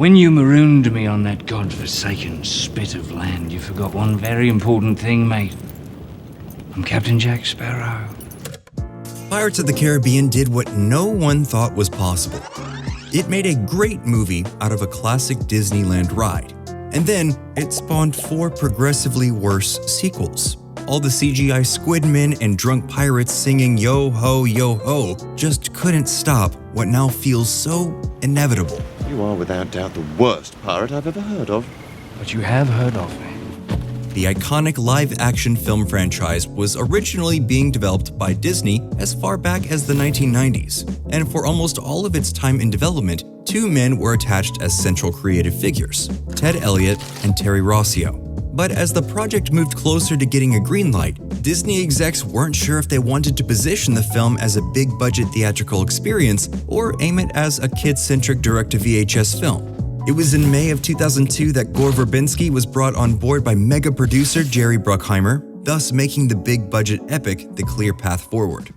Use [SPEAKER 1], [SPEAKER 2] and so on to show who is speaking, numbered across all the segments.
[SPEAKER 1] When you marooned me on that godforsaken spit of land, you forgot one very important thing, mate. I'm Captain Jack Sparrow.
[SPEAKER 2] Pirates of the Caribbean did what no one thought was possible. It made a great movie out of a classic Disneyland ride. And then it spawned 4 progressively worse sequels. All the CGI squidmen and drunk pirates singing yo ho, just couldn't stop what now feels so inevitable.
[SPEAKER 3] You are without doubt the worst pirate I've ever heard of.
[SPEAKER 1] But you have heard of me.
[SPEAKER 2] The iconic live-action film franchise was originally being developed by Disney as far back as the 1990s, and for almost all of its time in development, 2 men were attached as central creative figures, Ted Elliott and Terry Rossio. But as the project moved closer to getting a green light, Disney execs weren't sure if they wanted to position the film as a big-budget theatrical experience or aim it as a kid-centric direct-to-VHS film. It was in May of 2002 that Gore Verbinski was brought on board by mega producer Jerry Bruckheimer, thus making the big-budget epic the clear path forward.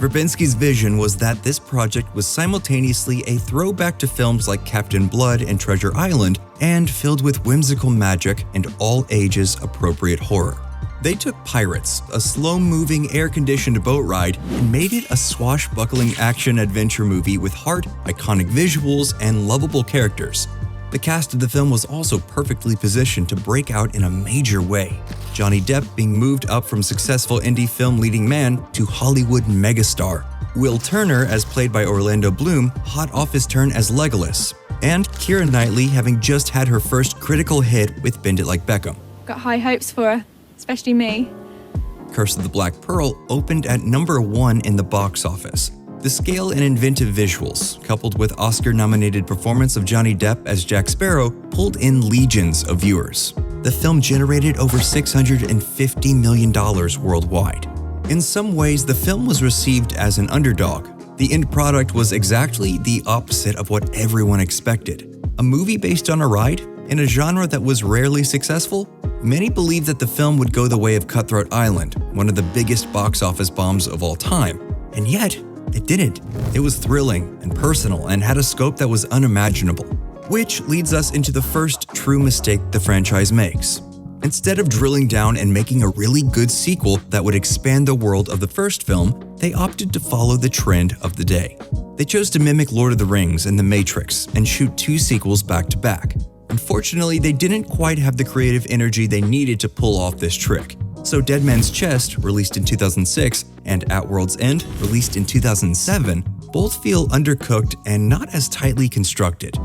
[SPEAKER 2] Verbinski's vision was that this project was simultaneously a throwback to films like Captain Blood and Treasure Island and filled with whimsical magic and all-ages appropriate horror. They took Pirates, a slow-moving, air-conditioned boat ride, and made it a swashbuckling action-adventure movie with heart, iconic visuals, and lovable characters. The cast of the film was also perfectly positioned to break out in a major way, Johnny Depp being moved up from successful indie film leading man to Hollywood megastar, Will Turner, as played by Orlando Bloom, hot off his turn as Legolas, and Keira Knightley having just had her first critical hit with Bend It Like Beckham.
[SPEAKER 4] Got high hopes for her. Especially me.
[SPEAKER 2] Curse of the Black Pearl opened at number 1 in the box office. The scale and inventive visuals, coupled with Oscar-nominated performance of Johnny Depp as Jack Sparrow, pulled in legions of viewers. The film generated over $650 million worldwide. In some ways, the film was received as an underdog. The end product was exactly the opposite of what everyone expected. A movie based on a ride, in a genre that was rarely successful. Many believed that the film would go the way of Cutthroat Island, one of the biggest box office bombs of all time. And yet, it didn't. It was thrilling and personal and had a scope that was unimaginable. Which leads us into the first true mistake the franchise makes. Instead of drilling down and making a really good sequel that would expand the world of the first film, they opted to follow the trend of the day. They chose to mimic Lord of the Rings and The Matrix and shoot 2 sequels back to back. Unfortunately, they didn't quite have the creative energy they needed to pull off this trick. So Dead Man's Chest, released in 2006, and At World's End, released in 2007, both feel undercooked and not as tightly constructed.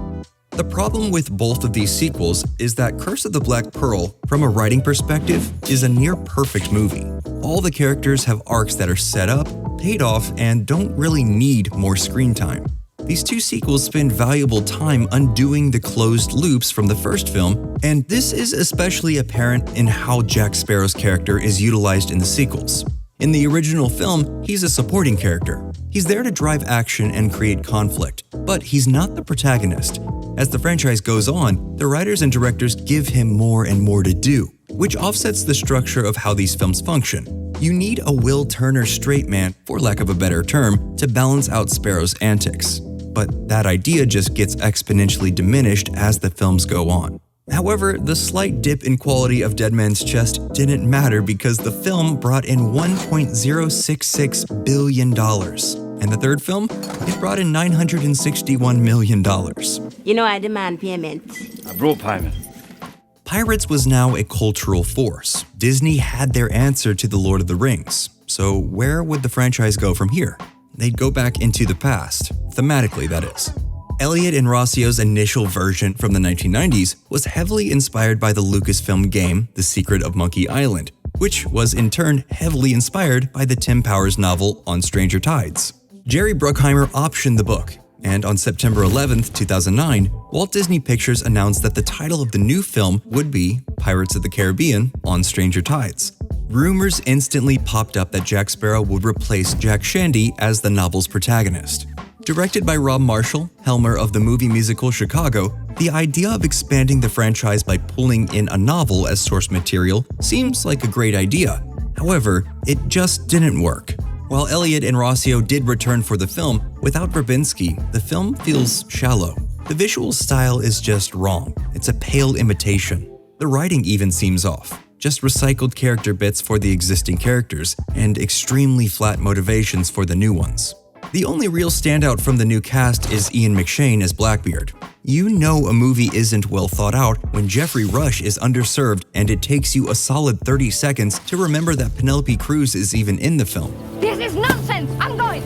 [SPEAKER 2] The problem with both of these sequels is that Curse of the Black Pearl, from a writing perspective, is a near-perfect movie. All the characters have arcs that are set up, paid off, and don't really need more screen time. These 2 sequels spend valuable time undoing the closed loops from the first film, and this is especially apparent in how Jack Sparrow's character is utilized in the sequels. In the original film, he's a supporting character. He's there to drive action and create conflict, but he's not the protagonist. As the franchise goes on, the writers and directors give him more and more to do, which offsets the structure of how these films function. You need a Will Turner straight man, for lack of a better term, to balance out Sparrow's antics. But that idea just gets exponentially diminished as the films go on. However, the slight dip in quality of Dead Man's Chest didn't matter because the film brought in $1.066 billion. And the third film, it brought in $961 million.
[SPEAKER 5] You know I demand payment.
[SPEAKER 1] I brought payment.
[SPEAKER 2] Pirates was now a cultural force. Disney had their answer to The Lord of the Rings. So where would the franchise go from here? They'd go back into the past, thematically that is. Elliott and Rossio's initial version from the 1990s was heavily inspired by the Lucasfilm game The Secret of Monkey Island, which was in turn heavily inspired by the Tim Powers novel On Stranger Tides. Jerry Bruckheimer optioned the book, and on September 11, 2009, Walt Disney Pictures announced that the title of the new film would be Pirates of the Caribbean On Stranger Tides. Rumors instantly popped up that Jack Sparrow would replace Jack Shandy as the novel's protagonist. Directed by Rob Marshall, helmer of the movie musical Chicago, the idea of expanding the franchise by pulling in a novel as source material seems like a great idea. However, it just didn't work. While Elliott and Rossio did return for the film, without Verbinski, the film feels shallow. The visual style is just wrong. It's a pale imitation. The writing even seems off. Just recycled character bits for the existing characters, and extremely flat motivations for the new ones. The only real standout from the new cast is Ian McShane as Blackbeard. You know a movie isn't well thought out when Jeffrey Rush is underserved and it takes you a solid 30 seconds to remember that Penelope Cruz is even in the film.
[SPEAKER 6] This is nonsense! I'm going!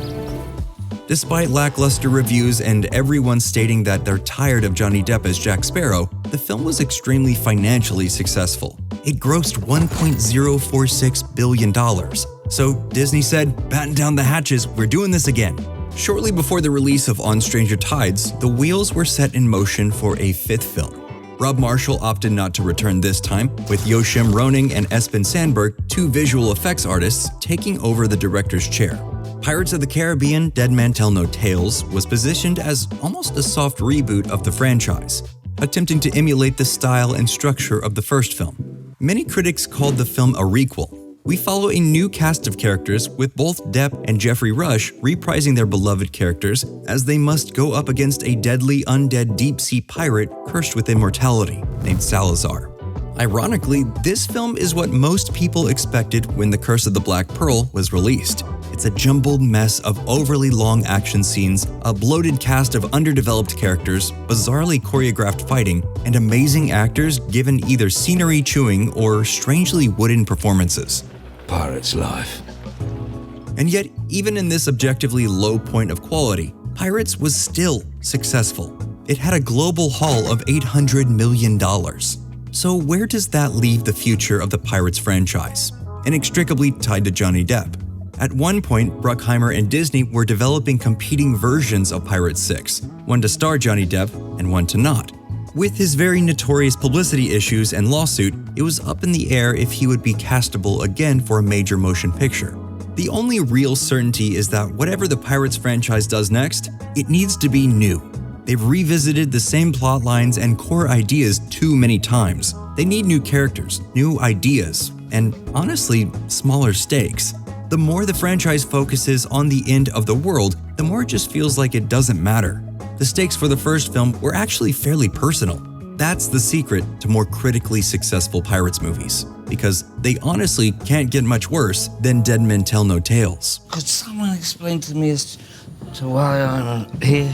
[SPEAKER 2] Despite lackluster reviews and everyone stating that they're tired of Johnny Depp as Jack Sparrow, the film was extremely financially successful. It grossed $1.046 billion. So Disney said, batten down the hatches, we're doing this again. Shortly before the release of On Stranger Tides, the wheels were set in motion for a fifth film. Rob Marshall opted not to return this time, with Yoshim Roning and Espen Sandberg, two visual effects artists, taking over the director's chair. Pirates of the Caribbean: Dead Man Tell No Tales was positioned as almost a soft reboot of the franchise, attempting to emulate the style and structure of the first film. Many critics called the film a requel. We follow a new cast of characters with both Depp and Jeffrey Rush reprising their beloved characters as they must go up against a deadly undead deep-sea pirate cursed with immortality named Salazar. Ironically, this film is what most people expected when The Curse of the Black Pearl was released. It's a jumbled mess of overly long action scenes, a bloated cast of underdeveloped characters, bizarrely choreographed fighting, and amazing actors given either scenery chewing or strangely wooden performances.
[SPEAKER 1] Pirate's life.
[SPEAKER 2] And yet, even in this objectively low point of quality, Pirates was still successful. It had a global haul of $800 million. So where does that leave the future of the Pirates franchise? Inextricably tied to Johnny Depp. At one point, Bruckheimer and Disney were developing competing versions of Pirates 6, one to star Johnny Depp and one to not. With his very notorious publicity issues and lawsuit, it was up in the air if he would be castable again for a major motion picture. The only real certainty is that whatever the Pirates franchise does next, it needs to be new. They've revisited the same plot lines and core ideas too many times. They need new characters, new ideas, and honestly, smaller stakes. The more the franchise focuses on the end of the world, the more it just feels like it doesn't matter. The stakes for the first film were actually fairly personal. That's the secret to more critically successful Pirates movies, because they honestly can't get much worse than Dead Men Tell No Tales.
[SPEAKER 1] Could someone explain to me as to why I'm here?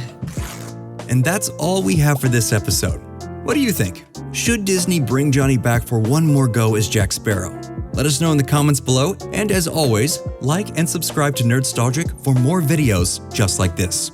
[SPEAKER 2] And that's all we have for this episode. What do you think? Should Disney bring Johnny back for one more go as Jack Sparrow? Let us know in the comments below, and as always, like and subscribe to Nerdstalgic for more videos just like this.